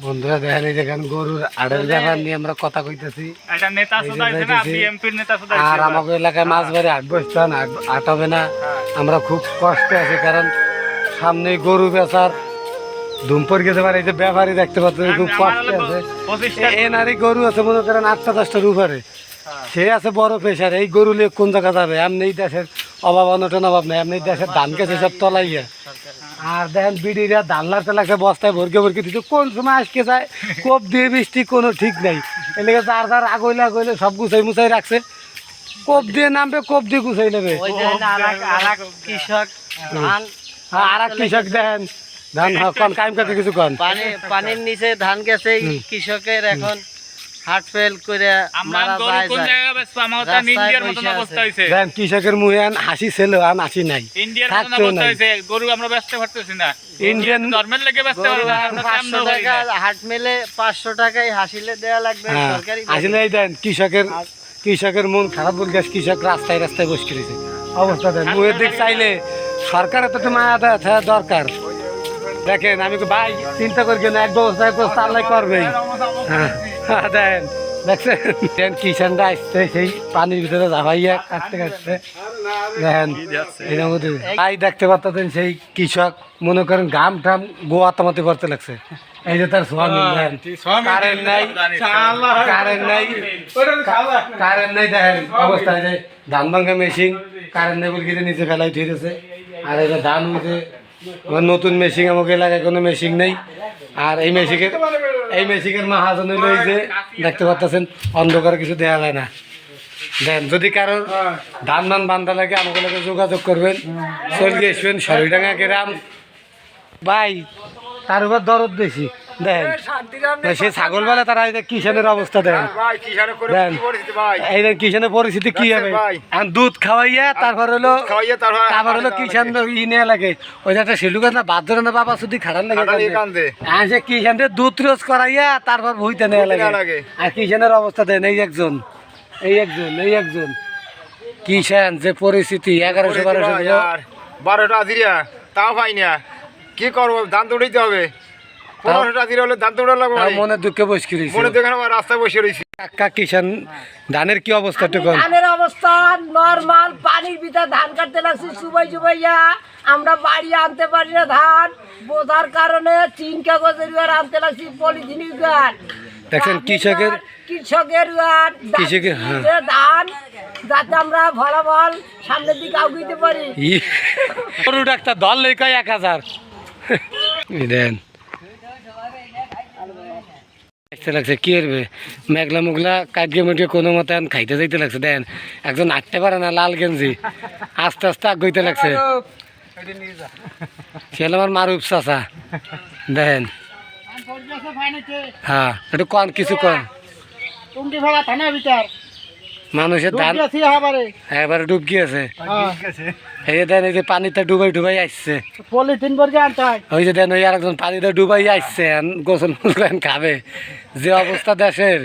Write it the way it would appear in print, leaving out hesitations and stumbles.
বন্ধুরা দেখেন এই দেখেন গরুর আড়ের ব্যাপার নিয়ে আমরা কথা কইতেছি। আর আমাকে এলাকায় মাছ বাড়ি আট বসতাম আট হবে না, আমরা খুব কষ্টে আছি। কারণ সামনে গরু বেচার ধুমপর গেছে পারে, এই যে ব্যাপারই দেখতে পাচ্ছেন খুব কষ্টে আছে। এনারই গরু আছে মনে করেন 8-10টার উপরে, সে আছে বড় পেশার। এই গরু নিয়ে কোন জায়গা যাবে? এমনি দেশের অভাব অনটন অভাব নেই, এমনি দেশের ধান গেছে সব তলাইয়া। আর দেখেন বিড়িরা ধানলার তেলাকে বস্তায় ভরকে ভরকে দিচ্ছে, কোন সময় আজকে যায় কোপ দিয়ে বৃষ্টি কোনো ঠিক নেই। এলাকা যার যার আগইলে সব গুছাই মুছাই রাখছে, কোপ দিয়ে নামবে কোপ দিয়ে গুছাই নেবে। কৃষক আর এক কৃষক দেখেন ধান কন কায়েম কাছে কিছু কন পানির নিচে ধান গেছে, কৃষকের এখন হার্ট ফেল করে মারা যায়। কৃষকের মুখে হাসি ছিল আর হাসি নাই, গরু আমরা বেচতে পারতেছি না। ইন্ডিয়ান নরমাল লেগে বেচতে পারবো না, 500 টাকা হাট মেলে 500 টাকায় হাসিলে দেয়া লাগবে সরকারি। হাসিলে দেন কৃষকের মন খারাপ বলে গেছে, কৃষক রাস্তায় রাস্তায় বসে রয়েছে অবস্থা। দেন মুখের দিক চাইলে সরকারের তো মায়া দেওয়া দরকার। দেখেন আমি ভাই চিন্তা করি কেন, এক ব্যবস্থায় আল্লাহ করবেই। হ্যাঁ দেন দেখছেন কিষানরা আসছে সেই পানির ভিতরে ঝাঁপাইয়া কাটতে কাটতে। দেখেন তাই দেখতে পাচ্ছেন সেই কৃষক মনে করেন ঘাম টাম গোয়া তামাতে করতে লাগছে। এই যে তার স্বামী কারেন্ট নাই দেখেন অবস্থা। যে ধান ভাঙ্গা মেশিন কারেন্ট নেই বলে নিচে ফেলাই ধরেছে। আর এই যে ধান উঠে নতুন মেশিন আমাকে এলাকায় কোনো মেশিন নেই। আর এই মেশিনের মাহাজন হইল এই যে দেখতে পাচ্ছেন অন্ধকার কিছু দেওয়া যায় না। দেন যদি কারোর ধান বান্ধা লাগে আমাকে লাগে যোগাযোগ করবেন, চলে আসবেন সরিডাঙ্গা গ্রাম। ভাই তার উপর দরদ বেশি দেন, সে ছাগল বেলা তারা কিষানের অবস্থা দেন। এই কিষানের পরিস্থিতি কি হবে? দুধ খাওয়াইয়া তারপর হলো কিষান নেওয়া লাগে। ওই একটা শিলু গাছ না বাদ ধরে না বাবা শুধু খারাপ লাগে, সে কিষানের দুধ রোজ করাইয়া তারপর ভুইতে নেওয়া লাগে। আর কিষানের অবস্থা দেন এই একজন কিষান যে পরিস্থিতি 1100-1200 আজিরা তাও পাই না, কি করবো? ধান তো উঠাইতে হবে। 1500 আজিরা হলে ধান তো উঠা লাগবে। মনে দুঃখে বসে রয়েছে, মনে দেখেন আমার রাস্তায় বসে রয়েছি। কাকা কিষান ধানের কি অবস্থা? ধানের অবস্থা নরমাল, পানির ভিতরে ধান কাটতে লাগছি চুবাইয়া। আমরা বাড়ি আনতে পারি না ধান, বোঝার কারণে চিন কাগজের আনতে লাগছি পলিথিনের গান। দেখেন কৃষকের ধান যাতে আমরা ফলাফল সামনের দিকে আগুইতে পারি। গরু ডাক্তার দল লই কয় 1000 দেন লাগছে কি করবে? মেঘলা মুগলা কাটিয়ে মুটিয়ে কোনো মতে খাইতে যাইতে লাগছে। দেন একজন আটতে পারে না, লাল গেঞ্জি আস্তে আস্তে আগুইতে লাগছে। সে আমার মারুফ চাচা দেন। হ্যাঁ একটু কন কিছু কন। মানুষের ধান এবারে ডুব গিয়েছে। এই যে দেন এই যে পানিতে ডুবাই আসছে পলিথিন বর্গে আনতে হয়। ওই যে দেন ওই আরেকজন পানিতে ডুবাই আসছে গোসল খাবে। যে অবস্থা দেশের